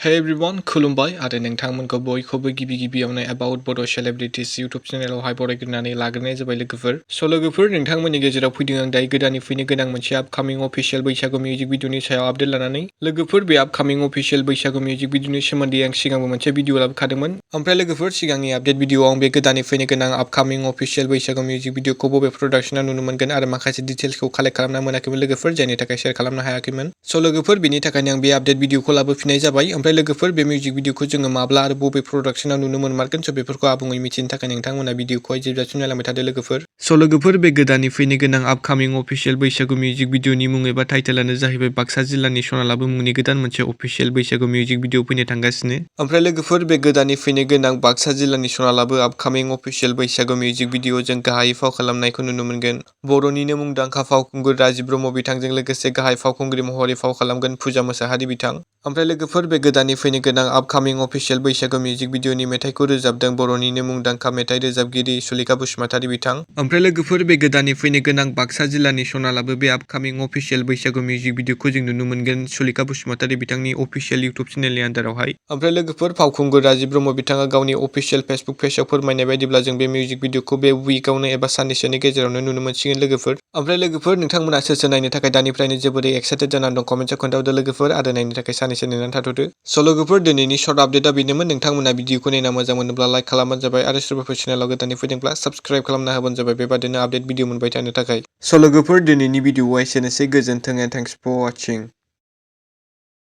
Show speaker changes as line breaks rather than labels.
Hey everyone, खुलुमबाय आरो नोंथांमोनखौ बयखौबो गिबियावनो About Bodo Celebrities YouTube चेनेलावहाय बरायग्रोनानै लाग्रोनाय जाबाय लोगोफोर। लोगोफोर नोंथांमोननि गेजेराव फैदों आं दायो गोदानै फैनो गोनां मोनसे आपकामिं अफिशियेल बैसागु मिउजिक भिडिअनि सायाव आपडेट लानानै। लोगोफोर बे आपकामिं अफिशियेल बैसागु मिउजिक भिडिअनि सोमोन्दै आं सिगांबो मोनसे भिडिअ लाबोखादोंमोन। ओमफ्राय लोगोफोर सिगांनि आपडेट भिडिअआव आं बे गोदानै फैनो गोनां आपकामिं अफिशियेल बैसागु मिउजिक भिडिअखौ बबे प्रडाक्शनाव नुनो मोनगोन आरो माखासे डिटेल्सखौ कालेक्ट खालामना मोनाखैमोन लोगोफोर, जायनि थाखाय शेयार खालामनो हायाखैमोन। लोगोफोर बेनि थाखायनो आं बे आपडेट भिडिअखौ लाबोफिननाय जाबाय। ओमफ्राय लोगोफोर बे मिउजिक भिडिअखौ जोङो माब्ला आरो बबे प्रडाक्शनाव नुनो मोनमारगोन बेफोरखौ आबुङै मिथिनो थाखाय नोंथांमोना भिडिअखौहाय जोबजासिम नायलांबाय थादो लोगोफोर। लोगोफोर बे गोदानै फैनो गोनां आपकामिं अफिशियेल बैसागु मिउजिक भिडिअनि मुं एबा टाइटेलानो जाहैबाय बाक्सा जिल्लानि सना लाबव मुंनि गोदान मोनसे अफिशियेल बैसागु मिउजिक भिडिअ फैनो थांगासिनो। ओमफ्राय लोगोफोर बे गोदानै फैनो गोनां बाक्सा जिल्लानि सना लाबव आपकामिं अफिशियेल बैसागु मिउजिक भिडिअ जों गाहायै फाव खालामनायखौ नुनो मोनगोन। बर'निनो मुंदांखा फावखुंगुर राजिब ब्रह्म बिथांजों लोगोसे गाहाय फावखुंग्रि महरै फाव खालामगोन पुजा मुसाहारि बिथां। ओमफ्राय लोगोफोर बे गोदानै फैनो गोनां आपकामिं अफिशियेल बैसागु मिउजिक भिडिअनि मेथाइखौ रोजाबदों बर'निनो मुंदांखा मेथाइ रोजाबगिरि सुलेखा बसुमतारी बिथां। ओमफ्राय लोगोफोर बे गोदानै फैनो गोनां बाक्सा जिल्लानि सना लाबव बे आपकामिं अफिशियेल बैसागु मिउजिक भिडिअखौ जों नुनो मोनगोन सुलेखा बसुमतारी बिथांनि अफिशियेल इउटुब चेनेलनि आन्दारावहाय। ओमफ्राय लोगोफोर फावखुंगुर राजिब ब्रह्म बिथाङा गावनि अफिशियेल फेसबुक पेजआव फोरमायनाय बायदिब्ला जों बे मिउजिक भिडिअखौ बे उइकआवनो एबा साननैसोनि गेजेरावनो नुनो मोनसिगोन लोगोफोर। ओमफ्राय लोगोफोर नोंथांमोना सोर नायनो थाखाय दानिफ्रायनो जोबोरै एक्साइटेड जानानै दं कमेन्टआव खोन्थाहरदो लोगोफोर आरो नायनो थाखाय साननैसो नेनानै थाथ'दो। लोगोफोर दिनैनि सर्ट आपडेटआ बेनोमोन। नोंथांमोना भिडिअखौ नायना मोजां मोनोब्ला लाइक खालामबानो जाबाय आरो सोरबाफोर चेनेलाव गोदानै फैदोंब्ला साबस्क्राइब खालामना होबानो जाबाय बेबादिनो आपडेट भिडिअ मोनबाय थानो थाखाय। लोगोफोर दिनैनि भिडिअआ एसेनोसै, गोजोन्थों एन्ड थेंक्स फर वाचिं।